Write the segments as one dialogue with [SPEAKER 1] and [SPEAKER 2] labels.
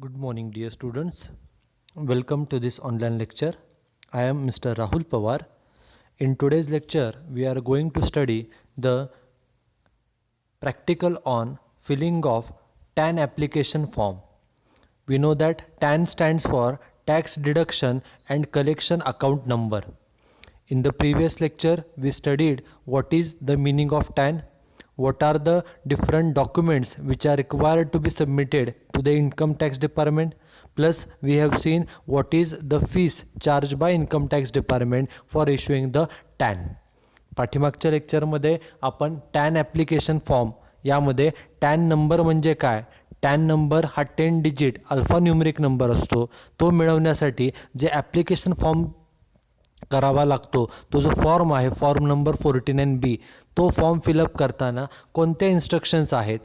[SPEAKER 1] Good morning, dear students. Welcome to this online lecture. I am Mr. Rahul Pawar. In today's lecture, we are going to study the practical on filling of TAN application form. We know that TAN stands for Tax Deduction and Collection Account Number. In the previous lecture, we studied what is the meaning of TAN, what are the different documents which are required to be submitted to the income tax department, plus we have seen what is the fees charged by income tax department for issuing the TAN. पाठीमागच्या लेक्चरमध्ये आपण tan application form यामध्ये tan number म्हणजे काय, tan number हा 10 digit alphanumeric number असतो. तो मिळवण्यासाठी जे ॲप्लिकेशन फॉर्म करावा लागतो, तो जो फॉर्म आहे फॉर्म नंबर 49B, तो फॉर्म फिलअप करताना कोणत्या इन्स्ट्रक्शन्स आहेत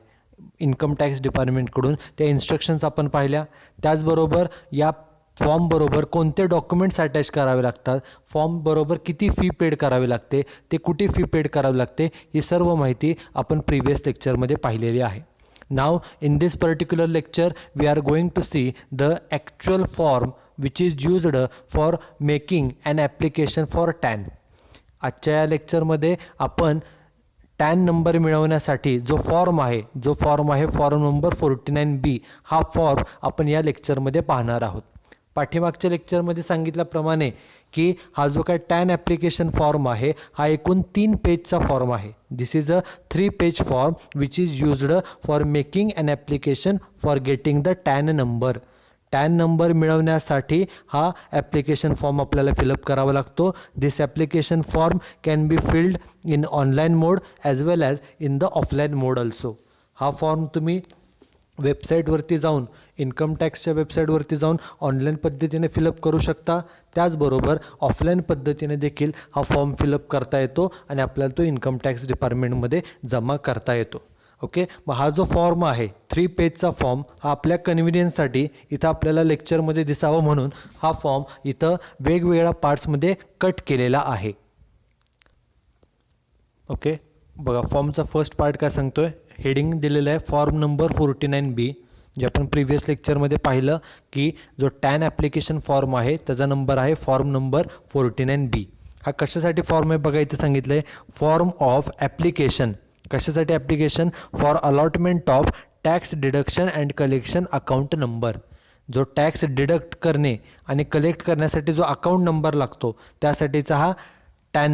[SPEAKER 1] इन्कम टॅक्स डिपार्टमेंटकडून त्या इन्स्ट्रक्शन्स आपण पाहिल्या. त्याचबरोबर या फॉर्म बरोबर कोणते डॉक्युमेंट्स अटॅच करावे लागतात, फॉर्म बरोबर किती फी पेड करावी लागते, ते कुठे फी पेड करावी लागते, ही सर्व माहिती आपण प्रिव्हियस लेक्चरमध्ये पाहिलेली आहे. Now in this particular lecture we are going to see the actual form which is used for making an application for TAN. आजच्या या लेक्चरमध्ये आपण टॅन नंबर मिळवण्यासाठी जो फॉर्म आहे फॉर्म नंबर 49B, हा फॉर्म आपण या लेक्चरमध्ये पाहणार आहोत. पाठीमागच्या लेक्चरमध्ये सांगितल्याप्रमाणे की हा जो काय टॅन ॲप्लिकेशन फॉर्म आहे हा एकूण 3 पेजचा फॉर्म आहे. This is a 3 page form which is used for making an application for getting the TAN number. TAN number मिळवण्यासाठी हा ॲप्लिकेशन फॉर्म आपल्याला फिलअप करावा लागतो. This application form can be filled in online mode as well as in the offline mode also. हा form तुम्ही वेबसाईटवरती जाऊन income टॅक्सच्या वेबसाईटवरती जाऊन ऑनलाईन पद्धतीने फिलअप करू शकता. त्याचबरोबर ऑफलाईन पद्धतीने देखील हा फॉर्म फिलअप करता येतो आणि आपल्याला तो इन्कम टॅक्स डिपार्टमेंटमध्ये जमा करता येतो. ओके, मग हा जो फॉर्म आहे 3 पेजचा फॉर्म हा आपल्या कन्व्हिनियन्ससाठी इथं आपल्याला लेक्चरमध्ये दिसावं म्हणून हा फॉर्म इथं वेगवेगळ्या पार्ट्समध्ये कट केलेला आहे. ओके, बघा फॉर्मचा फर्स्ट पार्ट काय सांगतोय, हेडिंग दिलेलं आहे फॉर्म नंबर 49B, जे आपण प्रिव्हियस लेक्चरमध्ये पाहिलं की जो टॅन ॲप्लिकेशन फॉर्म आहे त्याचा नंबर आहे फॉर्म नंबर 49B. हा कशासाठी फॉर्म आहे बघा, इथे सांगितलं आहे फॉर्म ऑफ ॲप्लिकेशन. कशासाठी application? For allotment of tax deduction and collection account number. जो टॅक्स डिडक्ट करणे आणि कलेक्ट करण्यासाठी जो अकाउंट नंबर लागतो त्यासाठीचा हा टॅन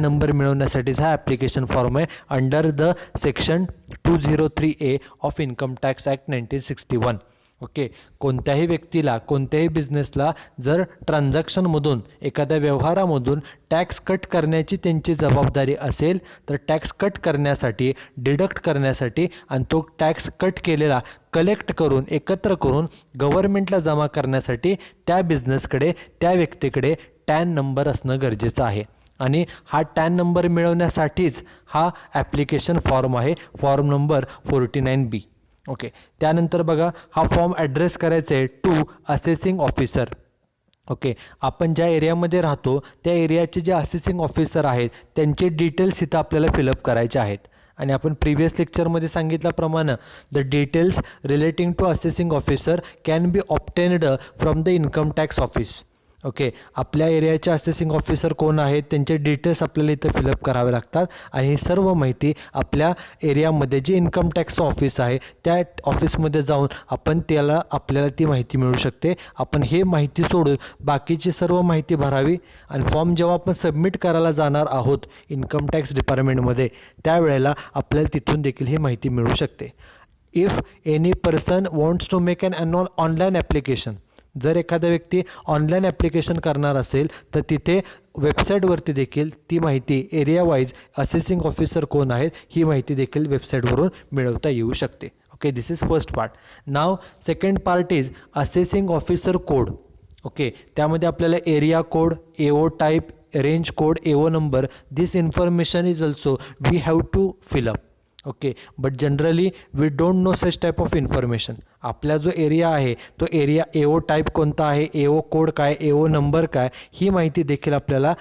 [SPEAKER 1] नंबर मिळवण्यासाठीचा हा ॲप्लिकेशन फॉर्म आहे under the section 203A of income tax act 1961. Okay, कोणत्याही व्यक्तीला कोणत्याही बिझनेसला जर ट्रान्झॅक्शनमधून एखाद्या व्यवहारामधून टॅक्स कट करण्याची त्यांची जबाबदारी असेल तर टॅक्स कट करण्यासाठी, डिडक्ट करण्यासाठी आणि तो टॅक्स कट केलेला कलेक्ट करून एकत्र करून गव्हर्नमेंटला जमा करण्यासाठी त्या बिझनेसकडे, त्या व्यक्तीकडे टॅन नंबर असणं गरजेचं आहे. आणि हा टॅन नंबर मिळवण्यासाठीच हा ॲप्लिकेशन फॉर्म आहे फॉर्म नंबर 49B. ओके, त्यानंतर बघा हा फॉर्म ॲड्रेस करायचा आहे टू असेसिंग ऑफिसर. ओके, आपण ज्या एरियामध्ये राहतो त्या एरियाचे जे असेसिंग ऑफिसर आहेत त्यांचे डिटेल्स इथं आपल्याला फिलअप करायचे आहेत. आणि आपण प्रिव्हियस लेक्चरमध्ये सांगितल्याप्रमाणे the details relating to assessing officer can be obtained from the income tax office. Okay, आपल्या एरियाचे असेसिंग ऑफिसर कोण आहेत त्यांचे डिटेल्स आपल्याला इथं फिलअप करावे लागतात आणि ही सर्व माहिती आपल्या एरियामध्ये जे इन्कम टॅक्स ऑफिस आहे त्या ऑफिसमध्ये जाऊन आपल्याला ती माहिती मिळू शकते. आपण हे माहिती सोडून बाकीची सर्व माहिती भरावी आणि फॉर्म जेव्हा आपण सबमिट करायला जाणार आहोत इन्कम टॅक्स डिपार्टमेंटमध्ये त्यावेळेला आपल्याला तिथून देखील ही माहिती मिळू शकते. If any person wants to make an online application, जर एखादा व्यक्ती ऑनलाईन ॲप्लिकेशन करणार असेल तर तिथे वेबसाईटवरती देखील ती माहिती एरिया वाईज असेसिंग ऑफिसर कोण आहेत ही माहिती देखील वेबसाईटवरून मिळवता येऊ शकते. Okay, this is first part. Now second part is assessing officer code. Okay, त्यामध्ये आपल्याला area code, AO type, range code, AO number, this information is also we have to fill up. Okay, but generally we don't know such type of information. आपला जो area आहे तो area AO type कोणता आहे, AO code काय, AO number काय, ही माहिती देखील आपल्याला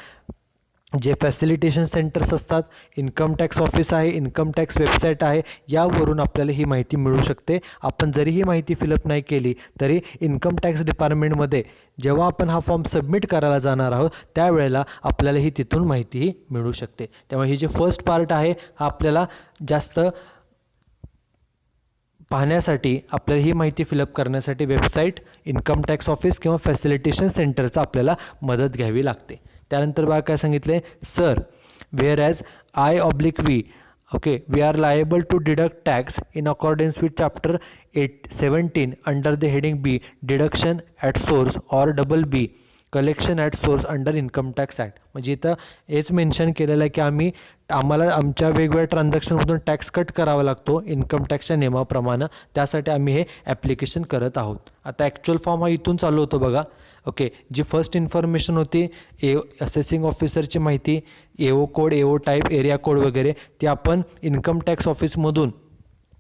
[SPEAKER 1] जे फॅसिलिटेशन सेंटर्स असतात, इन्कम टॅक्स ऑफिस आहे, इन्कम टॅक्स वेबसाईट आहे, यावरून आपल्याला ही माहिती मिळू शकते. आपण जरी ही माहिती फिलअप नाही केली तरी इन्कम टॅक्स डिपार्टमेंटमध्ये जेव्हा आपण हा फॉर्म सबमिट करायला जाणार आहोत त्यावेळेला आपल्याला ही तिथून माहितीही मिळू शकते. त्यामुळे ही जे फर्स्ट पार्ट आहे हा आपल्याला जास्त पाहण्यासाठी, आपल्याला ही माहिती फिलअप करण्यासाठी वेबसाईट, इन्कम टॅक्स ऑफिस किंवा फॅसिलिटेशन सेंटरचा आपल्याला मदत घ्यावी लागते. त्यानंतर बघा काय सांगितले, sir were as I/V okay we are liable to deduct tax in accordance with chapter 17 under the heading B deduction at source or B collection at source under income tax act. म्हणजे इथं हेच mention केलेलं आहे की आम्हाला आमच्या वेगवेगळ्या ट्रान्झॅक्शनमधून tax cut करावा लागतो इन्कम टॅक्सच्या नियमाप्रमाणे. त्यासाठी आम्ही हे ॲप्लिकेशन करत आहोत. आता ॲक्च्युअल फॉर्म हा इथून चालू होतो बघा. ओके, जी फर्स्ट इन्फॉर्मेशन होती असेसिंग ऑफिसरची माहिती, AO code, AO type, area code वगैरे, ती आपण इन्कम टॅक्स ऑफिसमधून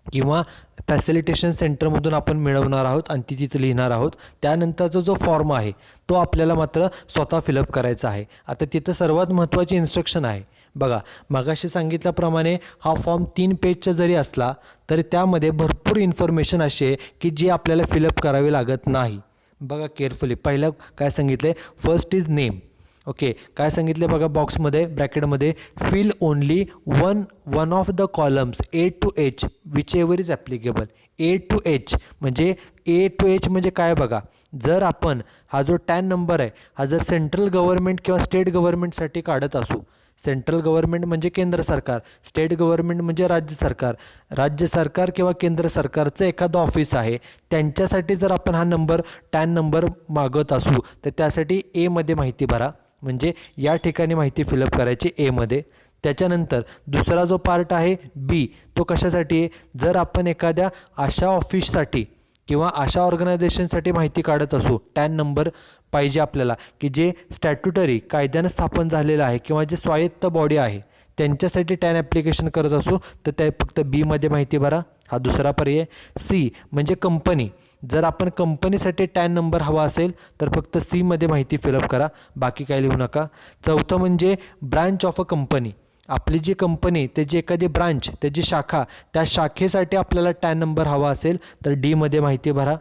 [SPEAKER 1] किंवा फॅसिलिटेशन सेंटरमधून आपण मिळवणार आहोत आणि ती तिथं लिहिणार आहोत. त्यानंतरचा जो फॉर्म आहे तो आपल्याला मात्र स्वतः फिलअप करायचा आहे. आता तिथं सर्वात महत्त्वाची इन्स्ट्रक्शन आहे बघा. मगाशी सांगितल्याप्रमाणे हा फॉर्म 3 पेजचा जरी असला तरी त्यामध्ये भरपूर इन्फॉर्मेशन अशी आहे की जी आपल्याला फिलअप करावी लागत नाही. बघा केअरफुली. पहिलं काय सांगितलं, फर्स्ट इज नेम. ओके, काय सांगितले बघा बॉक्समध्ये ब्रॅकेटमध्ये, fill only one of the columns A to H whichever is applicable. A to H म्हणजे A to H म्हणजे काय बघा, जर आपण हा जो टॅन नंबर आहे हा जर सेंट्रल गव्हर्नमेंट किंवा स्टेट गव्हर्नमेंटसाठी काढत असू, सेंट्रल गव्हर्नमेंट म्हणजे केंद्र सरकार, स्टेट गव्हर्नमेंट म्हणजे राज्य सरकार, राज्य सरकार किंवा केंद्र सरकारचं एखादं ऑफिस आहे त्यांच्यासाठी जर आपण हा नंबर टॅन नंबर मागत असू तर त्यासाठी एमध्ये माहिती भरा. म्हणजे या ठिकाणी माहिती फिलअप करायची एमध्ये. त्याच्यानंतर दुसरा जो पार्ट आहे B, तो कशासाठी आहे, जर आपण एखाद्या अशा ऑफिससाठी किंवा अशा ऑर्गनायझेशनसाठी माहिती काढत असू, टॅन नंबर पाहिजे आपल्याला की जे स्टॅट्युटरी कायद्यानं स्थापन झालेलं आहे किंवा जे स्वायत्त बॉडी आहे त्यांच्यासाठी टॅन ॲप्लिकेशन करत असू तर त्या फक्त Bमध्ये माहिती भरा. हा दुसरा पर्याय. C म्हणजे कंपनी, जर आपण कंपनीसाठी टॅन नंबर हवा असेल तर फक्त Cमध्ये माहिती फिलअप करा, बाकी काय लिहू नका. चौथं म्हणजे ब्रांच ऑफ अ कंपनी, आपली जी कंपनी त्याची एखादी ब्रांच, त्याची शाखा, त्या शाखेसाठी आपल्याला टॅन नंबर हवा असेल तर Dमध्ये माहिती भरा.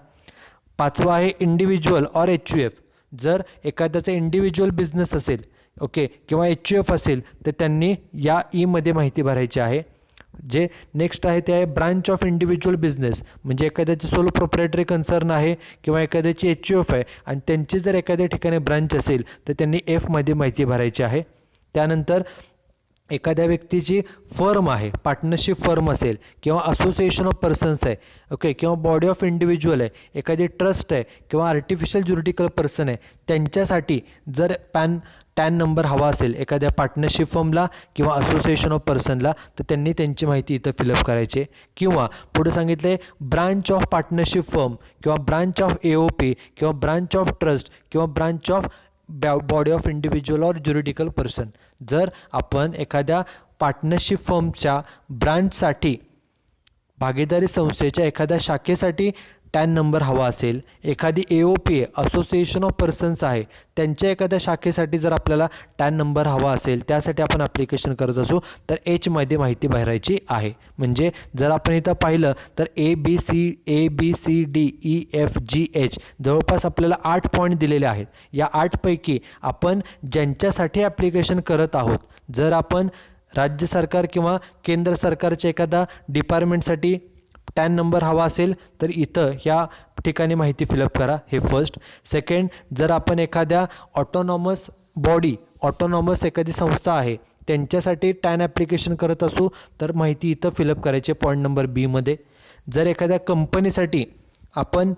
[SPEAKER 1] पाचवा आहे इंडिव्हिज्युअल ऑर HUF, जर एखाद्याचा इंडिव्हिज्युअल बिझनेस असेल ओके किंवा HUF असेल तर त्यांनी या ईमध्ये माहिती भरायची आहे. जे नेक्स्ट आहे ते आहे ब्रांच ऑफ इंडिव्हिज्युअल बिझनेस, म्हणजे एखाद्याची सोलो प्रोप्रायटरी कन्सर्न आहे किंवा एखाद्याची HUF आहे आणि त्यांची जर एखाद्या ठिकाणी ब्रांच असेल तर त्यांनी Fमध्ये माहिती भरायची आहे. त्यानंतर एखाद्या व्यक्तीची फर्म आहे, पार्टनरशिप फर्म असेल किंवा असोसिएशन ऑफ पर्सन्स आहे ओके किंवा बॉडी ऑफ इंडिव्हिज्युअल आहे, एखादी ट्रस्ट आहे किंवा आर्टिफिशियल ज्युरिडिकल पर्सन आहे, त्यांच्यासाठी जर टॅन नंबर हवा असेल एखाद्या पार्टनरशिप फर्मला किंवा असोसिएशन ऑफ पर्सनला तर त्यांनी त्यांची माहिती इथं फिलअप करायची. किंवा पुढे सांगितले ब्रांच ऑफ पार्टनरशिप फर्म किंवा ब्रांच ऑफ AOP किंवा ब्रांच ऑफ ट्रस्ट किंवा branch of body of individual or juridical person, जर आपण एखाद्या पार्टनरशिप फर्मच्या ब्रांचसाठी, भागीदारी संस्थेच्या एखाद्या शाखेसाठी टॅन नंबर हवा असेल, एखादी AOP आहे, असोसिएशन ऑफ पर्सन्स आहे, त्यांच्या एखाद्या शाखेसाठी जर आपल्याला टॅन नंबर हवा असेल त्यासाठी आपण ॲप्लिकेशन करत असू तर Hमध्ये माहिती भरायची आहे. म्हणजे जर आपण इथं पाहिलं तर ABCD जवळपास आपल्याला 8 पॉईंट दिलेले आहेत. या 8 पैकी आपण ज्यांच्यासाठी ॲप्लिकेशन करत आहोत, जर आपण राज्य सरकार किंवा केंद्र सरकारच्या एखादा डिपार्टमेंटसाठी टॅन नंबर हवा असेल तर इथं ह्या ठिकाणी माहिती फिलअप करा, हे फर्स्ट. सेकंड, जर आपण एखाद्या ऑटोनॉमस बॉडी, ऑटोनॉमस एखादी संस्था आहे त्यांच्यासाठी टॅन ॲप्लिकेशन करत असू तर माहिती इथं फिलअप करायची पॉईंट नंबर Bमध्ये. जर एखाद्या कंपनीसाठी आपण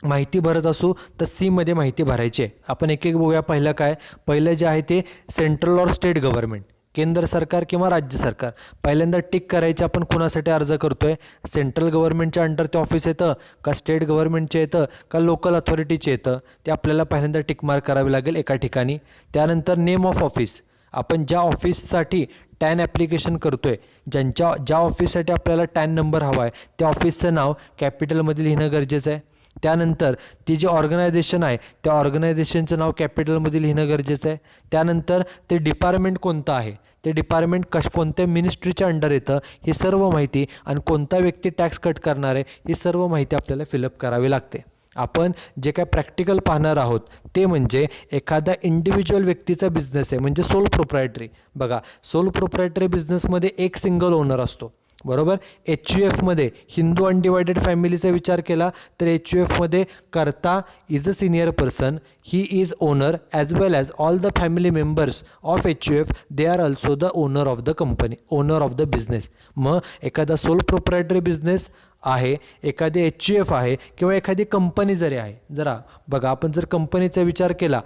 [SPEAKER 1] माहिती भरत असू तर Cमध्ये माहिती भरायची आहे. आपण एक एक बघूया. पहिलं जे आहे ते सेंट्रल ऑर स्टेट गव्हर्नमेंट, केंद्र सरकार किंवा राज्य सरकार. पहिल्यांदा टिक करायचे आपण कुणासाठी अर्ज करतोय, सेंट्रल गव्हर्नमेंटच्या अंडर ते ऑफिस येतं का स्टेट गव्हर्नमेंटचे येतं का लोकल अथॉरिटीचे येतं, ते आपल्याला पहिल्यांदा टिक मार्क करावी लागेल एका ठिकाणी. त्यानंतर नेम ऑफ ऑफिस, आपण ज्या ऑफिससाठी टॅन ॲप्लिकेशन करतोय, ज्या ऑफिससाठी आपल्याला टॅन नंबर हवा आहे त्या ऑफिसचं नाव कॅपिटलमध्ये लिहिणं गरजेचं आहे. त्यानंतर ती जी ऑर्गनायझेशन आहे त्या ऑर्गनायझेशनचं नाव कॅपिटलमध्ये लिहिणं गरजेचं आहे. त्यानंतर ते डिपार्टमेंट कोणतं आहे, ते डिपार्टमेंट कोणत्या मिनिस्ट्रीच्या अंडर येतं ही सर्व माहिती, आणि कोणता व्यक्ती टॅक्स कट करणार आहे ही सर्व माहिती आपल्याला फिलअप करावी लागते. आपण जे काय प्रॅक्टिकल पाहणार आहोत ते म्हणजे एखादा इंडिव्हिज्युअल व्यक्तीचा बिझनेस आहे, म्हणजे सोल प्रोप्रायटरी. बघा, सोल प्रोप्रायटरी बिझनेसमध्ये एक सिंगल ओनर असतो, बरोबर. HUFमध्ये हिंदू अनडिवायडेड फॅमिलीचा विचार केला तर HUFमध्ये कर्ता is a senior person, he is owner as well as all the family members of HUF, they are also the owner of the company, owner of the business. मग एखादा soul proprietary business आहे, एखादी HUF आहे, किंवा एखादी company जरी आहे. जरा बघा, आपण जर कंपनीचा विचार केला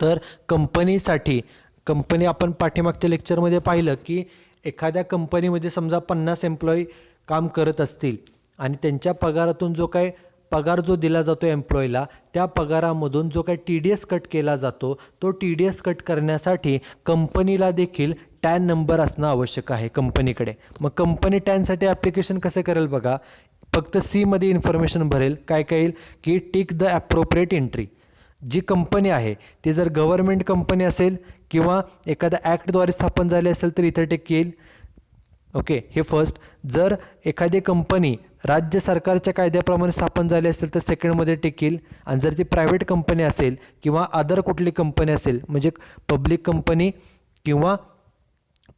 [SPEAKER 1] तर कंपनी आपण पाठीमागच्या लेक्चरमध्ये पाहिलं की एखाद्या कंपनीमध्ये समजा 50 एम्प्लॉई काम करत असतील आणि त्यांच्या पगारातून जो काय पगार जो दिला जातो एम्प्लॉईला, त्या पगारामधून जो काही TDS कट केला जातो, तो TDS कट करण्यासाठी कंपनीला देखील टॅन नंबर असणं आवश्यक आहे कंपनीकडे. मग कंपनी टॅनसाठी ॲप्लिकेशन कसं करेल बघा, फक्त मध्ये इन्फॉर्मेशन भरेल. काय येईल की टिक द ॲप्रोप्रिएट एंट्री. जी कंपनी आहे ती जर गव्हर्नमेंट कंपनी असेल किंवा एखाद्या ॲक्टद्वारे स्थापन झाली असेल तर इथं टिक येईल. ओके, हे फर्स्ट. जर एखादी कंपनी राज्य सरकारच्या कायद्याप्रमाणे स्थापन झाली असेल तर सेकंडमध्ये टिक येईल. आणि जर ती प्रायव्हेट कंपनी असेल किंवा अदर कुठली कंपनी असेल, म्हणजे पब्लिक कंपनी किंवा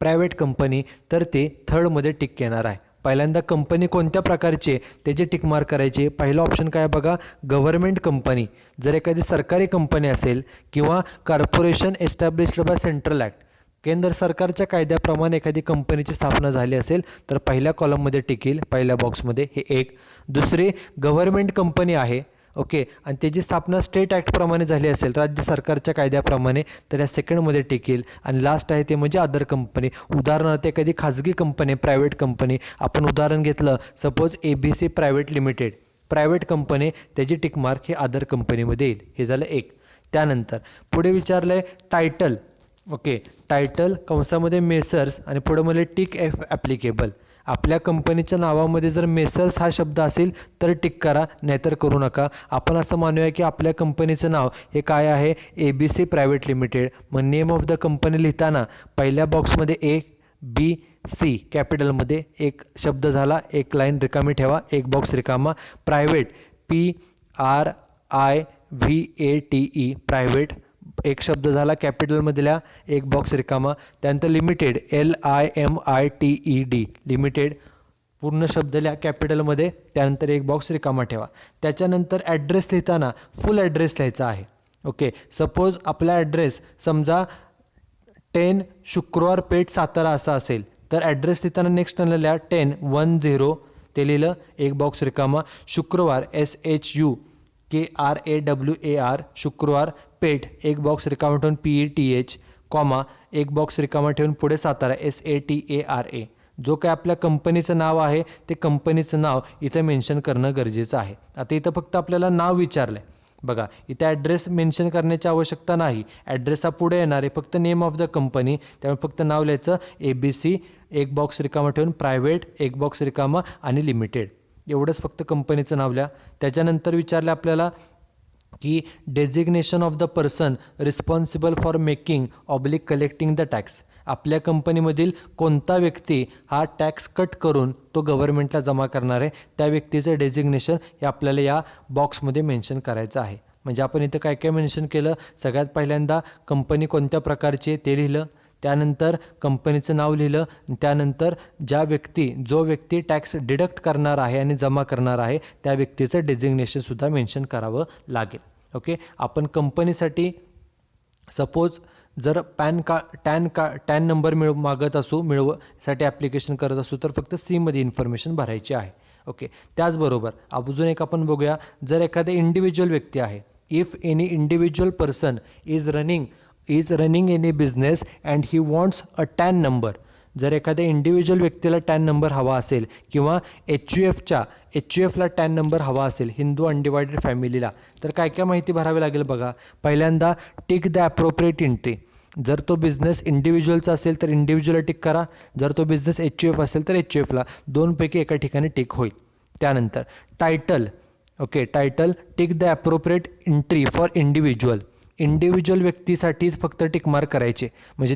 [SPEAKER 1] प्रायव्हेट कंपनी, तर ते थर्डमध्ये टिक येणार आहे. पहिल्यांदा कंपनी कोणत्या प्रकारची त्याचे टिक मार्क करायचे. पहिला ऑप्शन काय बघा, गव्हर्नमेंट कंपनी. जर एखादी सरकारी कंपनी असेल किंवा corporation established by central act, केंद्र सरकारच्या कायद्याप्रमाणे एखादी कंपनीची स्थापना झाली असेल तर पहिल्या कॉलममध्ये टिक येईल, पहिल्या बॉक्समध्ये. हे एक. दुसरी, गव्हर्नमेंट कंपनी आहे, ओके, आणि त्याची स्थापना स्टेट ॲक्टप्रमाणे झाली असेल, राज्य सरकारच्या कायद्याप्रमाणे, तर या सेकंडमध्ये टिकेल. आणि लास्ट आहे ते म्हणजे अदर कंपनी. उदाहरणार्थ एखादी खाजगी कंपनी, प्रायव्हेट कंपनी, आपण उदाहरण घेतलं suppose ABC private limited, private company, त्याची टिक मार्क हे अदर कंपनीमध्ये येईल. हे झालं एक. त्यानंतर पुढे विचारलं आहे टायटल. ओके, टायटल कंसामध्ये मेसर्स आणि पुढे मला टिक ॲप्लिकेबल. आपल्या कंपनीच्या नावामध्ये जर मेसर्स हा शब्द असेल तर टिक करा, नाहीतर करू नका. आपण असं मानूया की आपल्या कंपनीचं नाव हे काय आहे, ABC प्रायव्हेट लिमिटेड. मग नेम ऑफ द कंपनी लिहिताना पहिल्या बॉक्समध्ये ABC कॅपिटलमध्ये एक शब्द झाला, एक लाईन रिकामी ठेवा, एक बॉक्स रिकामा. प्रायव्हेट PRIVATE प्रायव्हेट, एक शब्द झाला कॅपिटलमध्ये लिहा, एक बॉक्स रिकामा. त्यानंतर लिमिटेड LIMITED लिमिटेड, पूर्ण शब्द लिहा कॅपिटलमध्ये, त्यानंतर एक बॉक्स रिकामा ठेवा. त्याच्यानंतर ॲड्रेस लिहिताना फुल ॲड्रेस लिहायचा आहे. ओके, सपोज आपला ॲड्रेस समजा 10 शुक्रवार पेठ सातारा असा असेल तर ॲड्रेस लिहिताना नेक्स्ट लिहा 1010 ते लिहिलं, एक बॉक्स रिकामा. शुक्रवार SHUKRAWAR शुक्रवार पेठ, एक बॉक्स रिकामा ठेवून PETH कॉमा, एक बॉक्स रिकामा ठेवून पुढे सातारा SATARA. जो काय आपल्या कंपनीचं नाव आहे ते कंपनीचं नाव इथं मेन्शन करणं गरजेचं आहे. आता इथं फक्त आपल्याला नाव विचारलं आहे बघा, इथे ॲड्रेस मेन्शन करण्याची आवश्यकता नाही. ॲड्रेस हा पुढे येणार आहे, फक्त नेम ऑफ द कंपनी, त्यामुळे फक्त नाव लिहायचं ABC, एक बॉक्स रिकामा ठेवून प्रायव्हेट, एक बॉक्स रिकामा आणि लिमिटेड. एवढंच फक्त कंपनीचं नाव लिहा. त्याच्यानंतर विचारलं आपल्याला की designation of the person responsible for making oblique collecting the tax. आपल्या कंपनीमधील कोणता व्यक्ती हा टॅक्स कट करून तो गव्हर्नमेंटला जमा करणार आहे, त्या व्यक्तीचं डेजिग्नेशन हे आपल्याला या बॉक्समध्ये मेन्शन करायचं आहे. म्हणजे आपण इथं काय काय मेन्शन केलं, सगळ्यात पहिल्यांदा कंपनी कोणत्या प्रकारची आहे ते लिहिलं, त्यानंतर कंपनीचं नाव लिहिलं, त्यानंतर जो व्यक्ती टॅक्स डिडक्ट करणार आहे आणि जमा करणार आहे त्या व्यक्तीचं डेजिग्नेशनसुद्धा मेन्शन करावं लागेल. ओके, आपण कंपनीसाठी सपोज जर टॅन नंबर मागत असू, मिळवण्यासाठी ॲप्लिकेशन करत असू तर फक्त मध्ये इन्फॉर्मेशन भरायची आहे. ओके, त्याचबरोबर अजून एक आपण बघूया, जर एखादा इंडिव्हिज्युअल व्यक्ती आहे, if any individual person is running any business and he wants a TAN number. जर एखाद्या इंडिव्हिज्युअल व्यक्तीला टॅन नंबर हवा असेल किंवा HUFला टॅन नंबर हवा असेल हिंदू अनडिवायडेड फॅमिलीला, तर काय काय माहिती भरावी लागेल बघा. पहिल्यांदा टिक द ॲप्रोप्रिएट एंट्री. जर तो बिझनेस इंडिव्हिज्युअलचा असेल तर इंडिव्हिज्युअलला टिक करा, जर तो बिझनेस HUF असेल तर HUFला, दोनपैकी एका ठिकाणी टिक होईल. त्यानंतर title okay, title tick the appropriate entry for individual. Individual व्यक्तीसाठीच फक्त टिक मार्क करायचे. म्हणजे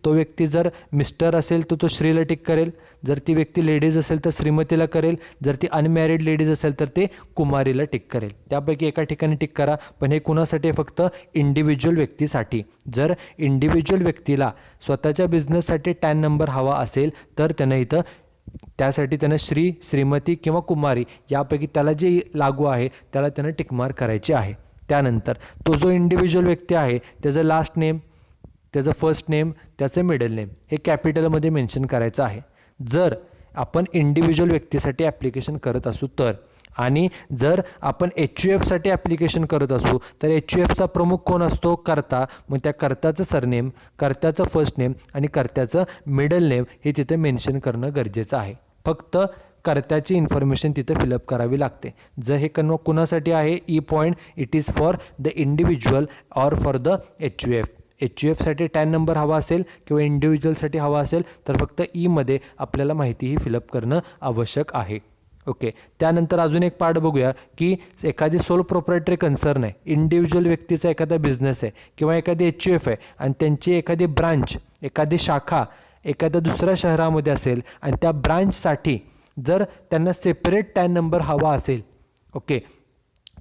[SPEAKER 1] तो व्यक्ती जर मिस्टर असेल तर तो श्रीला टिक करेल, जर ती व्यक्ती लेडीज असेल तर श्रीमतीला करेल, जर ती अनमॅरिड लेडीज असेल तर ते कुमारीला टिक करेल. त्यापैकी एका ठिकाणी टिक करा. पण हे कुणासाठी? फक्त इंडिव्हिज्युअल व्यक्तीसाठी. जर इंडिव्हिज्युअल व्यक्तीला स्वतःच्या बिझनेससाठी टॅन नंबर हवा असेल तर त्यानं इथं त्यासाठी त्यानं श्री, श्रीमती किंवा कुमारी यापैकी त्याला जे लागू आहे त्याला त्यानं टिकमार्क करायचे आहे. त्यानंतर तो जो इंडिव्हिज्युअल व्यक्ती आहे त्याचं लास्ट नेम, त्याचं फर्स्ट नेम, त्याचं मिडल नेम हे कॅपिटलमध्ये मेन्शन करायचं आहे. जर आपण इंडिव्हिज्युअल व्यक्तीसाठी ॲप्लिकेशन करत असू तर, आणि जर आपण HUFसाठी ॲप्लिकेशन करत असू तर HUFचा प्रमुख कोण असतो? कर्ता. मग त्या कर्त्याचं सरनेम, कर्त्याचं फर्स्ट नेम आणि कर्त्याचं मिडल नेम हे तिथे मेन्शन करणं गरजेचं आहे. फक्त कर्त्याची इन्फॉर्मेशन तिथं फिलअप करावी लागते. जर हे कुणासाठी आहे? E point, it is for the individual or for the HUF. HUFसाठी टॅन नंबर हवा असेल किंवा इंडिव्हिज्युअलसाठी हवा असेल तर फक्त ईमध्ये आपल्याला माहिती ही फिलअप करणं आवश्यक आहे. ओके, त्यानंतर अजून एक पार्ट बघूया की एखादी सोल प्रोप्रायटरी कन्सर्न आहे, इंडिव्हिज्युअल व्यक्तीचा एखादा बिझनेस आहे किंवा एखादी HUF आहे आणि त्यांची एखादी ब्रांच, एखादी शाखा एखाद्या दुसऱ्या शहरामध्ये असेल आणि त्या ब्रांचसाठी जर त्यांना सेपरेट टॅन नंबर हवा असेल, ओके,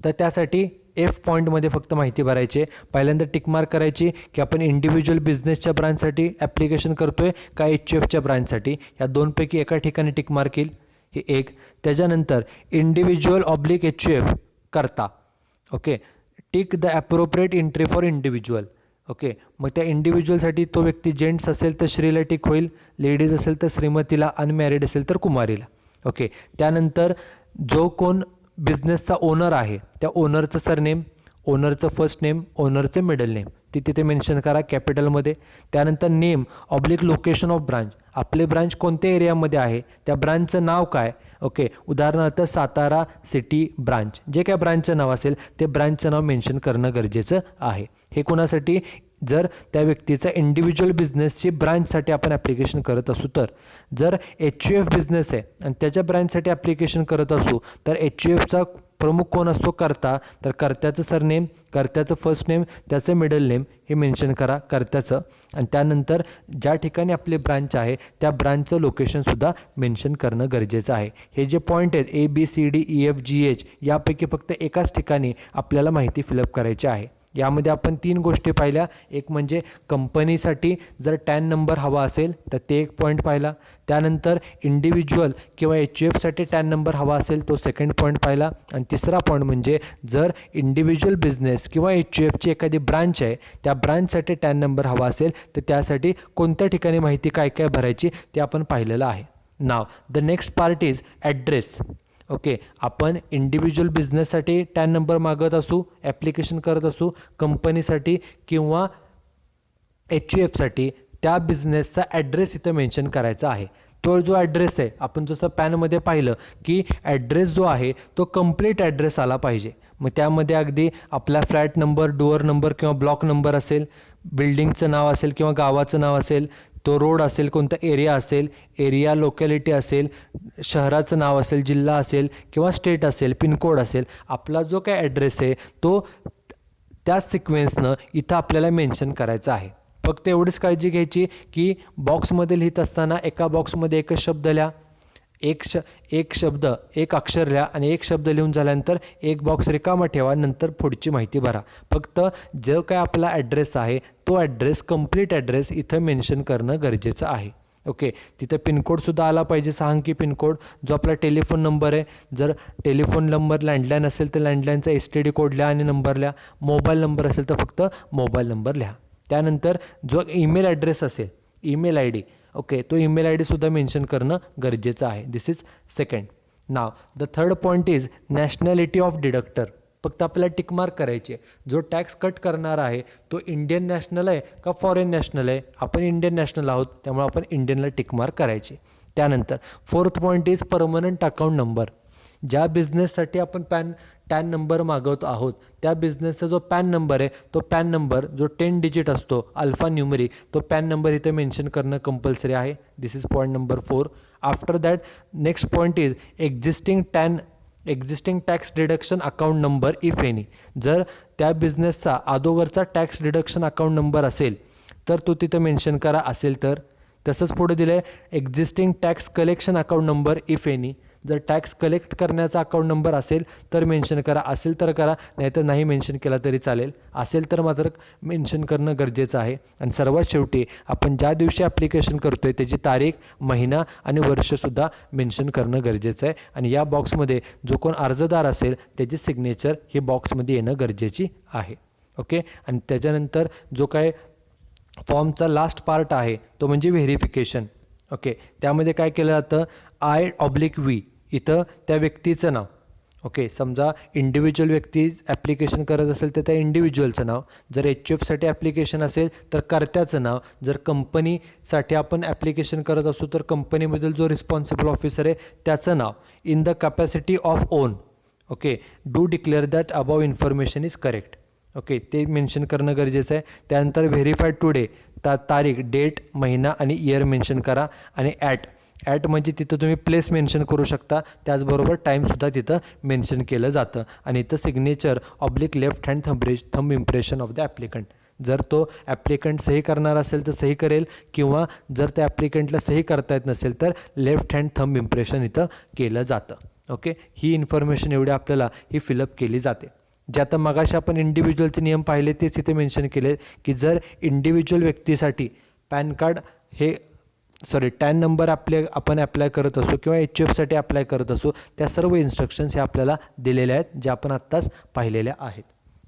[SPEAKER 1] तर त्यासाठी F पॉईंटमध्ये फक्त माहिती भरायची. पहिल्यांदा टिकमार्क करायची की आपण इंडिव्हिज्युअल बिझनेसच्या ब्रांचसाठी ॲप्लिकेशन करतोय का HUFच्या ब्रांचसाठी. या दोनपैकी एका ठिकाणी टिकमार्क येईल, हे एक. त्याच्यानंतर इंडिव्हिज्युअल ऑब्लिक HUF करता, okay, tick the appropriate entry for individual. Okay, मग त्या इंडिव्हिज्युअलसाठी तो व्यक्ती जेंट्स असेल तर श्रीला टिक होईल, लेडीज असेल तर श्रीमतीला, अनमॅरिड असेल तर कुमारीला. ओके, त्यानंतर जो कोण बिझनेसचा ओनर आहे त्या ओनरचं सरनेम, ओनरचं फर्स्ट नेम, ओनरचं मिडल नेम ती तिथे मेन्शन करा कॅपिटलमध्ये. त्यानंतर name oblique location of branch, आपले ब्रांच कोणत्या एरियामध्ये आहे, त्या ब्रांचचं नाव काय. ओके, उदाहरणार्थ सातारा सिटी ब्रांच, जे काय ब्रांचचं नाव असेल ते ब्रांचचं नाव मेन्शन करणं गरजेचं आहे. हे कोणासाठी? जर त्या व्यक्तीचा इंडिव्हिज्युअल बिझनेसची ब्रांचसाठी आपण ॲप्लिकेशन करत असू तर. जर HUF बिझनेस आहे आणि त्याच्या ब्रांचसाठी ॲप्लिकेशन करत असू तर HUFचा प्रमुख कोण असतो? कर्ता. तर कर्त्याचं सरनेम, कर्त्याचं फर्स्ट नेम, त्याचं मिडल नेम हे मेन्शन करा कर्त्याचं. आणि त्यानंतर ज्या ठिकाणी आपली ब्रांच आहे त्या ब्रांचचं लोकेशनसुद्धा मेन्शन करणं गरजेचं आहे. हे जे पॉईंट आहेत ABCDEFGH यापैकी फक्त एकाच ठिकाणी आपल्याला माहिती फिलअप करायची आहे. यामध्ये आपण 3 गोष्टी पाहिल्या. एक म्हणजे कंपनीसाठी जर टॅन नंबर हवा असेल तर ते एक पॉईंट पाहिला. त्यानंतर इंडिव्हिज्युअल किंवा HUFसाठी टॅन नंबर हवा असेल तो सेकंड पॉईंट पाहिला. आणि तिसरा पॉईंट म्हणजे जर इंडिव्हिज्युअल बिझनेस किंवा HUFची एखादी ब्रांच आहे त्या ब्रांचसाठी टॅन नंबर हवा असेल तर त्यासाठी कोणत्या ठिकाणी माहिती काय काय भरायची ते आपण पाहिलेलं आहे. नाव the next part is address. Okay, आपण इंडिव्हिज्युअल बिझनेससाठी टॅन नंबर मागत असू, ॲप्लिकेशन करत असू, कंपनीसाठी किंवा HUFसाठी त्या बिझनेसचा ॲड्रेस इथं मेन्शन करायचा आहे. तो जो ॲड्रेस आहे आपण जसं पॅनमध्ये पाहिलं की ॲड्रेस जो आहे तो कंप्लीट ॲड्रेस आला पाहिजे. मग त्यामध्ये अगदी आपला फ्लॅट नंबर, डोअर नंबर किंवा ब्लॉक नंबर असेल, बिल्डिंगचं नाव असेल किंवा गावाचं नाव असेल, तो रोड असेल, कोणता एरिया असेल, एरिया लोकॅलिटी असेल, शहराचं नाव असेल, जिल्हा असेल किंवा स्टेट असेल, पिनकोड असेल, आपला जो काय ॲड्रेस आहे तो त्या सिक्वेन्सनं इथं आपल्याला मेन्शन करायचा आहे. फक्त एवढीच काळजी घ्यायची की बॉक्समध्ये लिहित असताना एका बॉक्समध्ये एकच शब्द लिहा, एक शब्द एक अक्षर लिहा आणि एक शब्द लिहून झाल्यानंतर एक बॉक्स रिकामा ठेवा, नंतर पुढची माहिती भरा. फक्त जो काय आपला ॲड्रेस आहे तो ॲड्रेस, कंप्लीट ॲड्रेस इथं मेन्शन करणं गरजेचं आहे. ओके, तिथं पिनकोडसुद्धा आला पाहिजे, 6 अंकी पिनकोड. जो आपला टेलिफोन नंबर आहे, जर टेलिफोन नंबर लँडलाईन असेल तर लँडलाईनचा STD कोड लिहा आणि नंबर लिहा. मोबाईल नंबर असेल तर फक्त मोबाईल नंबर लिहा. त्यानंतर जो ईमेल ॲड्रेस असेल, ईमेल ID, ओके, तो ईमेल ID सुद्धा मेन्शन करणं गरजेचं आहे. This is second. Now the third point is nationality of deductor. फक्त आपल्याला टिकमार्क करायचे, जो टॅक्स कट करणार आहे तो इंडियन नॅशनल आहे का फॉरेन नॅशनल आहे. आपण इंडियन नॅशनल आहोत त्यामुळे आपण इंडियनला टिकमार्क करायचे. त्यानंतर fourth point is permanent account number. ज्या बिझनेससाठी आपण टॅन नंबर मागवत आहोत त्या बिझनेसचा जो पॅन नंबर आहे तो पॅन नंबर जो 10 डिजिट असतो अल्फा न्यूमरिक, तो पॅन नंबर इथे मेन्शन करणं कंपल्सरी आहे. This is point number 4. After that next point is existing TAN existing tax deduction account number if any. जर त्या बिझनेसचा अगोदरचा टॅक्स डिडक्शन अकाउंट नंबर असेल तर तो तिथं मेन्शन करा, असेल तर. तसंच पुढे दिलं आहे existing tax collection account number if any. जर टॅक्स कलेक्ट करण्याचा अकाउंट नंबर असेल तर मेन्शन करा, असेल तर करा, नाहीतर नाही मेन्शन केला तरी चालेल. असेल तर मात्र मेन्शन करणं गरजेचं आहे. आणि सर्वात शेवटी आपण ज्या दिवशी ॲप्लिकेशन करतो आहे त्याची तारीख, महिना आणि वर्षसुद्धा मेन्शन करणं गरजेचं आहे. आणि या बॉक्समध्ये जो कोण अर्जदार असेल त्याची सिग्नेचर ही बॉक्समध्ये येणं गरजेची आहे. ओके. आणि त्याच्यानंतर जो काय फॉर्मचा लास्ट पार्ट आहे तो म्हणजे व्हेरिफिकेशन. ओके. त्यामध्ये काय केलं जातं, I/V इथं त्या व्यक्तीचं नाव. ओके. समजा इंडिव्हिज्युअल व्यक्ती ॲप्लिकेशन करत असेल तर त्या इंडिव्हिज्युअलचं नाव. जर HUFसाठी ॲप्लिकेशन असेल तर कर्त्याचं नाव. जर कंपनीसाठी आपण ॲप्लिकेशन करत असू तर कंपनीमधील जो रिस्पॉन्सिबल ऑफिसर आहे त्याचं नाव. In the capacity of own. Okay. Do declare that above information is correct. Okay. ते मेन्शन करणं गरजेचं आहे. त्यानंतर व्हेरीफाईड टुडे, तारीख, डेट, महिना आणि इयर मेन्शन करा. आणि ॲट म्हणजे तिथं तुम्ही प्लेस मेन्शन करू शकता, त्याचबरोबर टाईमसुद्धा तिथं मेन्शन केलं जातं. आणि इथं signature oblique left hand thumb impression of the applicant. जर तो ॲप्लिकंट सही करणार असेल तर सही करेल, किंवा जर त्या ॲप्लिकंटला सही करता येत नसेल तर लेफ्ट हँड थंब इम्प्रेशन इथं केलं जातं. ओके. ही इन्फॉर्मेशन एवढी आपल्याला ही फिलअप केली जाते. जे आता मगाशी आपण इंडिव्हिज्युअलचे नियम पाहिले तेच इथे मेन्शन केले की जर इंडिव्हिज्युअल व्यक्तीसाठी पॅन कार्ड हे टॅन नंबर आपण ॲप्लाय करत असो किंवा HUFसाठी ॲप्लाय करत असो, त्या सर्व इन्स्ट्रक्शन्स हे आपल्याला दिलेल्या आहेत, जे आपण आत्ताच पाहिलेल्या आहेत.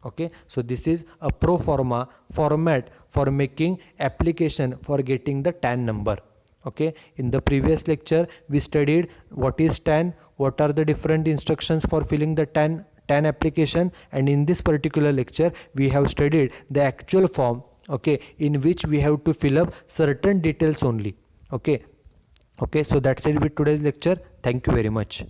[SPEAKER 1] Okay. So this is a pro forma format for making application for getting the TAN number. Okay, in the previous lecture we studied what is TAN, what are the different instructions for filling the TAN application, and in this particular lecture we have studied the actual form, okay, in which we have to fill up certain details only. Okay, so that's it with today's lecture. Thank you very much.